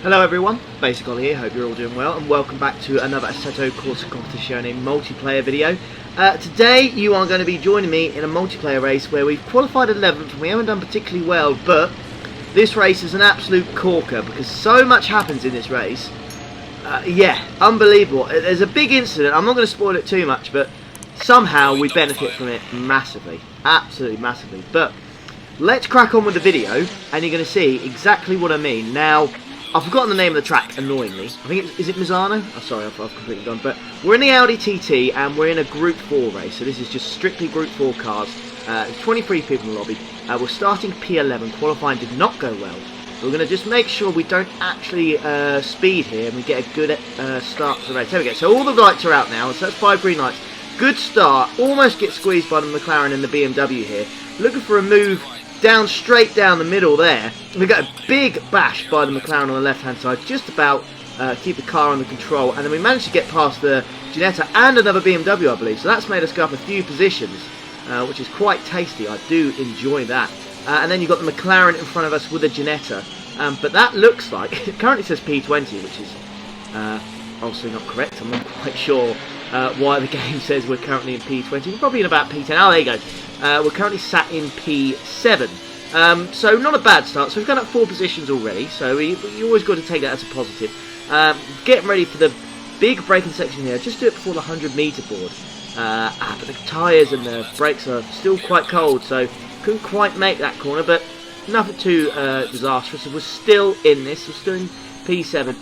Hello everyone, Basic Ollie here, hope you're all doing well and welcome back to another Assetto Corsa Competizione Multiplayer video. Today you are going to be joining me in a multiplayer race where we've qualified 11th and we haven't done particularly well, but this race is an absolute corker because so much happens in this race. Yeah, unbelievable. There's a big incident, I'm not going to spoil it too much, but somehow we benefit from it massively, absolutely massively. But let's crack on with the video and you're going to see exactly what I mean. Now, I've forgotten the name of the track, annoyingly. I think is it Mizano? Oh, sorry, I've completely gone. But we're in the Audi TT and we're in a Group 4 race. So this is just strictly Group 4 cars. 23 people in the lobby. We're starting P11. Qualifying did not go well. We're going to just make sure we don't actually speed here and we get a good start to the race. There we go. So all the lights are out now. So that's 5 green lights. Good start. Almost get squeezed by the McLaren and the BMW here. Looking for a move straight down the middle there. We got a big bash by the McLaren on the left hand side, just about keep the car under control, and then we managed to get past the Ginetta and another BMW, I believe, so that's made us go up a few positions, which is quite tasty. I do enjoy that. And then you've got the McLaren in front of us with the Ginetta, but that looks like, it currently says P20, which is obviously not correct. I'm not quite sure why the game says we're currently in P20. We're probably in about P10. Oh, there you go. We're currently sat in P7. So not a bad start. So we've gone up 4 positions already. So you always got to take that as a positive. Getting ready for the big braking section here. Just do it before the 100-metre board. But the tyres and the brakes are still quite cold. So couldn't quite make that corner. But nothing too disastrous. We're still in this. We're still in P7.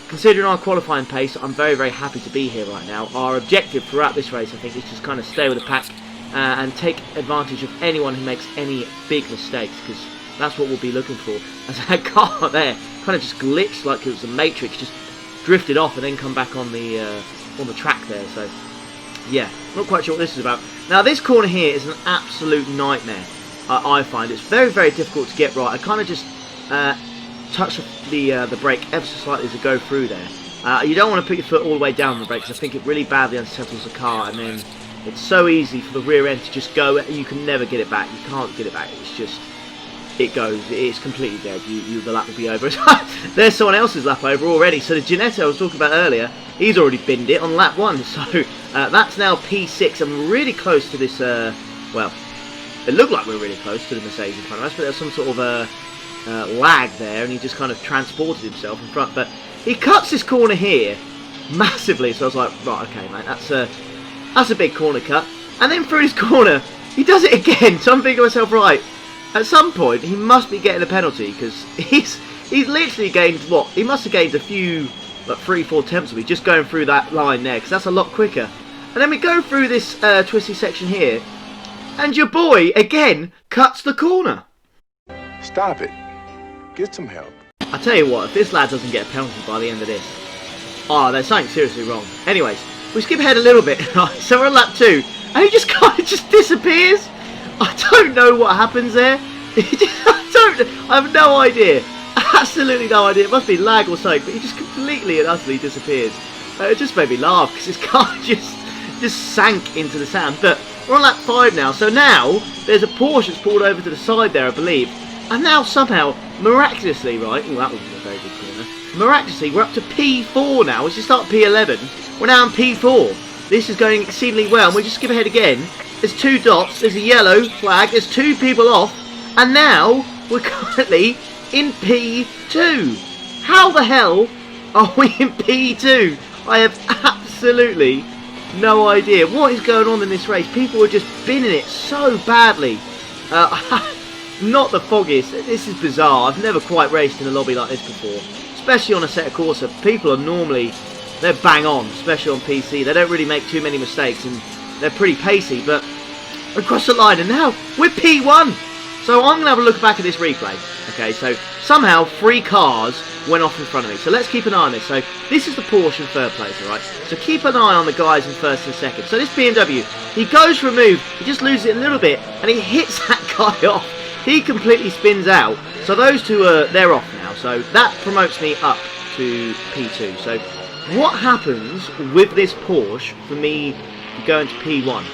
Considering our qualifying pace, I'm very, very happy to be here right now. Our objective throughout this race, I think, is just kind of stay with the pack and take advantage of anyone who makes any big mistakes, because that's what we'll be looking for. As that car there kind of just glitched like it was a Matrix, just drifted off and then come back on the track there. So, yeah, not quite sure what this is about. Now, this corner here is an absolute nightmare, I find. It's very, very difficult to get right. I kind of just touch the brake ever so slightly as I go through there. You don't want to put your foot all the way down on the brake because I think it really badly unsettles the car, and then it's so easy for the rear end to just go. You can never get it back. You can't get it back. It's just, it goes. It's completely dead. The lap will be over. There's someone else's lap over already. So the Ginetta I was talking about earlier, he's already binned it on lap 1. So that's now P6. I'm really close to this. Well, it looked like we were really close to the Mercedes in front of us, but there's some sort of lag there, and he just kind of transported himself in front. But he cuts this corner here massively, so I was like, right, okay, mate, that's a big corner cut. And then through his corner, he does it again. So I'm thinking to myself, right, at some point he must be getting a penalty, because he's literally gained what? He must have gained a few, like 3-4 tenths of me just going through that line there, because that's a lot quicker. And then we go through this twisty section here, and your boy again cuts the corner. Stop it. Get some help. I tell you what, if this lad doesn't get a penalty by the end of this, oh, there's something seriously wrong. Anyways, we skip ahead a little bit, right? So we're on lap 2, and he just kind of just disappears. I don't know what happens there. I have no idea. Absolutely no idea. It must be lag or something, but he just completely and utterly disappears. It just made me laugh because his car just sank into the sand. But we're on lap 5 now, so now there's a Porsche that's pulled over to the side there, I believe. And now somehow, miraculously, right, oh, that wasn't a very good corner, miraculously we're up to P4 now. We should start P11, we're now in P4. This is going exceedingly well, and we just skip ahead again. There's 2 dots, there's a yellow flag, there's 2 people off, and now we're currently in P2. How the hell are we in P2? I have absolutely no idea. What is going on in this race? People are just binning it so badly. Not the foggiest. This is bizarre. I've never quite raced in a lobby like this before, especially on Assetto Corsa. People are normally, they're bang on, especially on PC. They don't really make too many mistakes and they're pretty pacey, but across the line, and now we're P1. So I'm going to have a look back at this replay. Okay, so somehow 3 cars went off in front of me. So let's keep an eye on this. So this is the Porsche in 3rd place, alright? So keep an eye on the guys in 1st and 2nd. So this BMW, he goes for a move, he just loses it a little bit, and he hits that guy off. He completely spins out. So those 2 they're off now. So that promotes me up to P2. So what happens with this Porsche for me going to P1?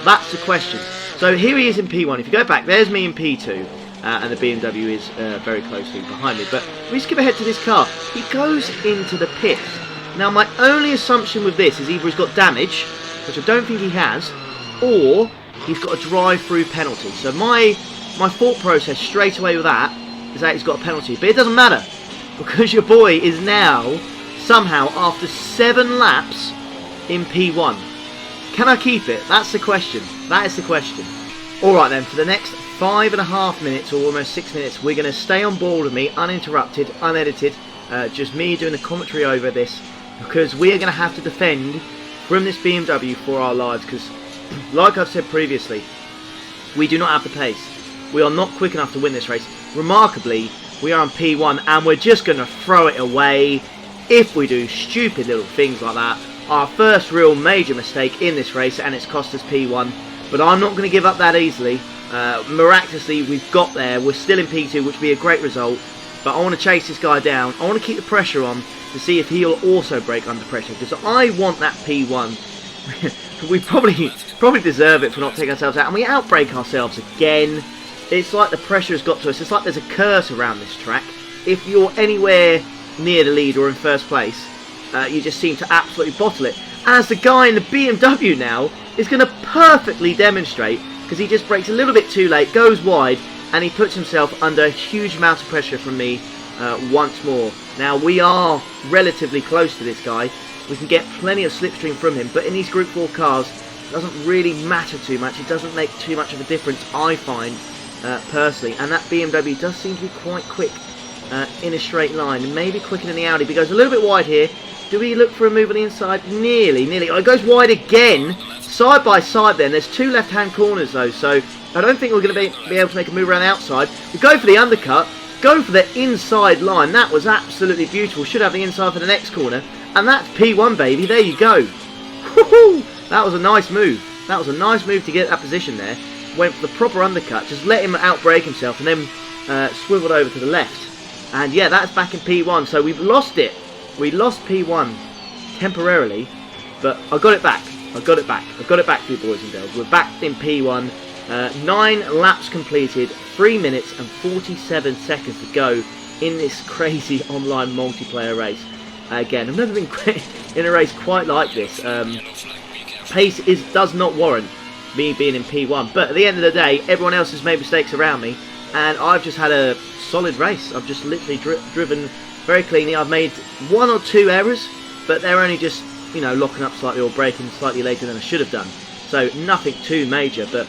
That's the question. So here he is in P1. If you go back, there's me in P2. and the BMW is very closely behind me. But we skip ahead to this car. He goes into the pit. Now, my only assumption with this is either he's got damage, which I don't think he has, or he's got a drive-through penalty. So my thought process straight away with that is that he's got a penalty. But it doesn't matter, because your boy is now, somehow, after 7 laps, in P1. Can I keep it? That's the question. That is the question. Alright then, for the next 5.5 minutes, or almost 6 minutes, we're going to stay on board with me, uninterrupted, unedited, just me doing the commentary over this, because we are going to have to defend from this BMW for our lives, because, like I've said previously, we do not have the pace. We are not quick enough to win this race. Remarkably, we are on P1, and we're just going to throw it away if we do stupid little things like that. Our first real major mistake in this race, and it's cost us P1, but I'm not going to give up that easily. Miraculously, we've got there. We're still in P2, which would be a great result, but I want to chase this guy down. I want to keep the pressure on to see if he'll also break under pressure, because I want that P1. We probably deserve it for not taking ourselves out, and we outbrake ourselves again. It's like the pressure has got to us. It's like there's a curse around this track. If you're anywhere near the lead or in first place, you just seem to absolutely bottle it. As the guy in the BMW now is going to perfectly demonstrate, because he just brakes a little bit too late, goes wide, and he puts himself under a huge amount of pressure from me once more. Now, we are relatively close to this guy. We can get plenty of slipstream from him, but in these Group 4 cars, it doesn't really matter too much. It doesn't make too much of a difference, I find, personally. And that BMW does seem to be quite quick in a straight line, maybe quicker than the Audi, but he goes a little bit wide here. Do we look for a move on the inside? Nearly. Oh, it goes wide again. Side by side then. There's 2 left-hand corners though, so I don't think we're going to be able to make a move around the outside. We go for the undercut. Go for the inside line. That was absolutely beautiful. Should have the inside for the next corner. And that's P1, baby. There you go. Woohoo! That was a nice move. That was a nice move to get that position there. Went for the proper undercut. Just let him outbrake himself and then swiveled over to the left. And yeah, that's back in P1. So we've lost it. We lost P1 temporarily, but I got it back. I got it back for you boys and girls. We're back in P1. 9 laps completed, 3 minutes and 47 seconds to go in this crazy online multiplayer race. Again, I've never been in a race quite like this. Pace does not warrant me being in P1, but at the end of the day, everyone else has made mistakes around me, and I've just had a solid race. I've just literally driven very cleanly. I've made 1 or 2 errors, but they're only just, you know, locking up slightly or braking slightly later than I should have done. So nothing too major, but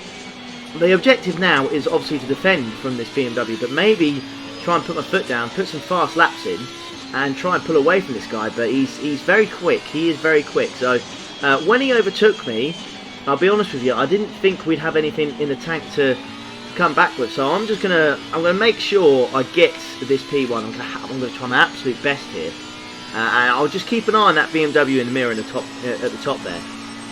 the objective now is obviously to defend from this BMW, but maybe try and put my foot down, put some fast laps in, and try and pull away from this guy. But he's very quick. He is very quick. So when he overtook me, I'll be honest with you, I didn't think we'd have anything in the tank to come back with. So I'm gonna make sure I get this P1. I'm gonna try my absolute best here, and I'll just keep an eye on that BMW in the mirror in the top at the top there.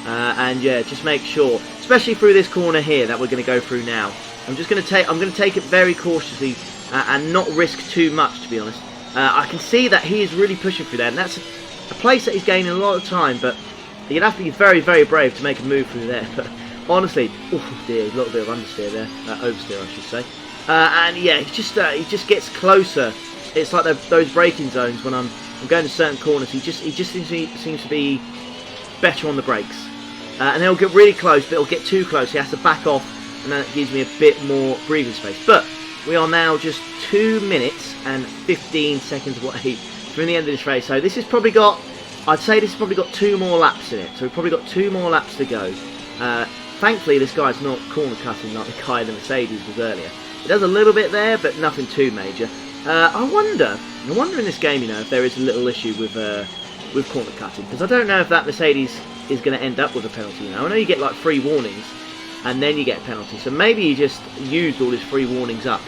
And yeah, just make sure, especially through this corner here that we're going to go through now. I'm going to take it very cautiously and not risk too much, to be honest. I can see that he is really pushing through there, and that's a place that he's gaining a lot of time, but you'd have to be very, very brave to make a move through there. But honestly, oh dear, a little bit of understeer there, oversteer I should say. And yeah, he just gets closer. It's like those braking zones when I'm going to certain corners. He just seems to be better on the brakes. And he'll get really close, but he'll get too close. He has to back off, and then it gives me a bit more breathing space. But we are now just 2 minutes and 15 seconds away from the end of this race. So this has probably got, I'd say this has probably got 2 more laps in it. So we've probably got 2 more laps to go. Thankfully, this guy's not corner cutting like the guy in the Mercedes was earlier. It does a little bit there, but nothing too major. I wonder in this game, you know, if there is a little issue with corner cutting, because I don't know if that Mercedes is going to end up with a penalty. You know, I know you get like 3 warnings and then you get a penalty, so maybe he just used all his 3 warnings up.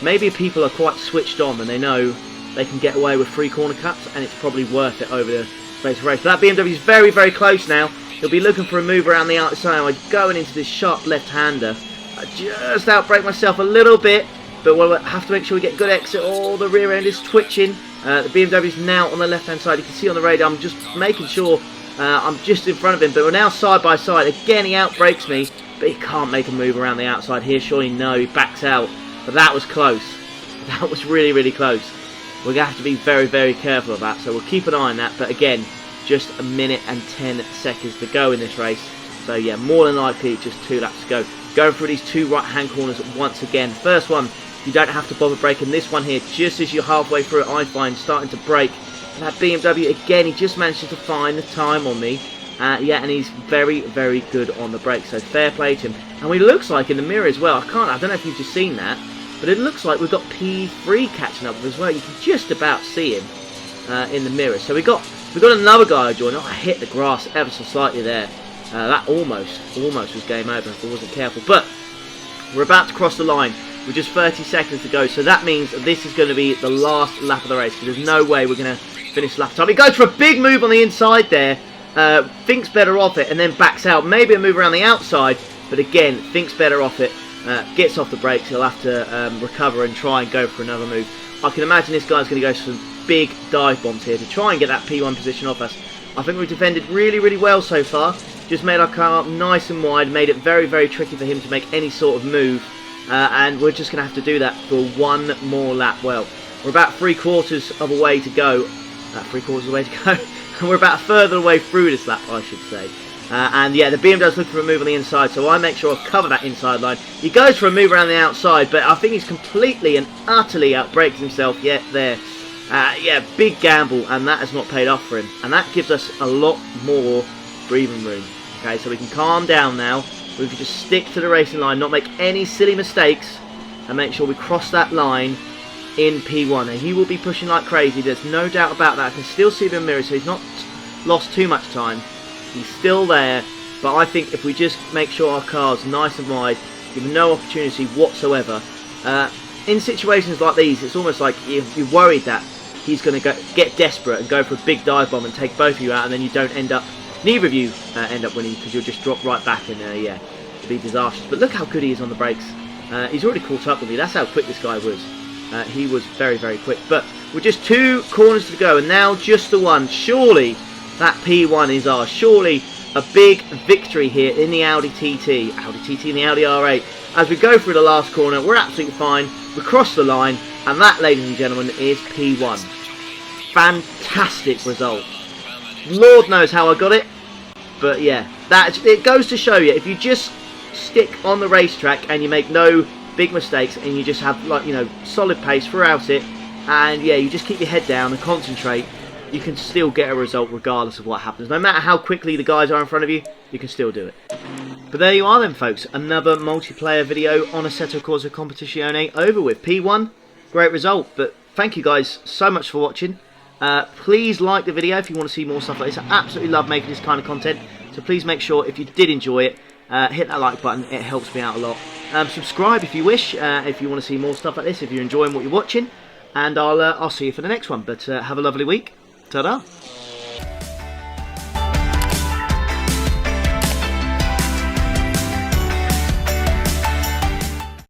Maybe people are quite switched on and they know they can get away with 3 corner cuts, and it's probably worth it over the space of race. But that BMW is very, very close now. He'll be looking for a move around the outside. I'm going into this sharp left-hander. I just outbrake myself a little bit, but we'll have to make sure we get good exit. Oh, the rear end is twitching. The BMW is now on the left-hand side. You can see on the radar, I'm just making sure I'm just in front of him, but we're now side by side. Again, he outbrakes me, but he can't make a move around the outside here. Surely no, he backs out. But that was close. That was really, really close. We're going to have to be very, very careful of that. So we'll keep an eye on that. But again, just 1 minute and 10 seconds to go in this race. So yeah, more than likely just 2 laps to go. Going through these 2 right-hand corners once again. First one, you don't have to bother braking. This one here, just as you're halfway through it, I find starting to brake. And that BMW, again, he just managed to find the time on me. Yeah, and he's very, very good on the brakes. So fair play to him. And he looks like in the mirror as well. I don't know if you've just seen that. But it looks like we've got P3 catching up with us as well. You can just about see him in the mirror. So we've got another guy joining. I hit the grass ever so slightly there. That almost was game over if I wasn't careful. But we're about to cross the line with just 30 seconds to go. So that means this is going to be the last lap of the race. Because there's no way we're going to finish lap time. He goes for a big move on the inside there. Thinks better of it and then backs out. Maybe a move around the outside. But again, thinks better of it. Gets off the brakes. He'll have to recover and try and go for another move. I can imagine this guy's going to go for some big dive bombs here to try and get that P1 position off us. I think we've defended really, really well so far. Just made our car nice and wide. Made it very, very tricky for him to make any sort of move. And we're just going to have to do that for 1 more lap. Well, we're about 3/4 of a way to go. 3/4 of the way to go. And we're about a further away through this lap, I should say. And yeah, the BMW's looking for a move on the inside, so I make sure I cover that inside line. He goes for a move around the outside, but I think he's completely and utterly outbraked himself yet there. Yeah, big gamble, and that has not paid off for him. And that gives us a lot more breathing room. Okay, so we can calm down now. We can just stick to the racing line, not make any silly mistakes, and make sure we cross that line in P1. And he will be pushing like crazy, there's no doubt about that. I can still see him in the mirror, so he's not lost too much time. He's still there, but I think if we just make sure our car's nice and wide, give him no opportunity whatsoever. In situations like these, it's almost like you're worried that he's going to get desperate and go for a big dive bomb and take both of you out, and then you don't end up, neither of you end up winning because you'll just drop right back and yeah, it'll be disastrous. But look how good he is on the brakes. He's already caught up with me. That's how quick this guy was. He was very, very quick. But with just 2 corners to go, and now just the one, surely that P1 is ours. Surely a big victory here in the Audi TT. Audi TT and the Audi R8. As we go through the last corner, we're absolutely fine. We cross the line, and that, ladies and gentlemen, is P1. Fantastic result. Lord knows how I got it. But yeah, it goes to show you, if you just stick on the racetrack and you make no big mistakes and you just have, like, you know, solid pace throughout it, and yeah, you just keep your head down and concentrate, you can still get a result regardless of what happens. No matter how quickly the guys are in front of you, you can still do it. But there you are then, folks. Another multiplayer video on Assetto Corsa Competizione over with. P1, great result. But thank you guys so much for watching. Please like the video if you want to see more stuff like this. I absolutely love making this kind of content. So please make sure, if you did enjoy it, hit that like button. It helps me out a lot. Subscribe if you wish, if you want to see more stuff like this, if you're enjoying what you're watching. And I'll see you for the next one. But have a lovely week. Ta-da!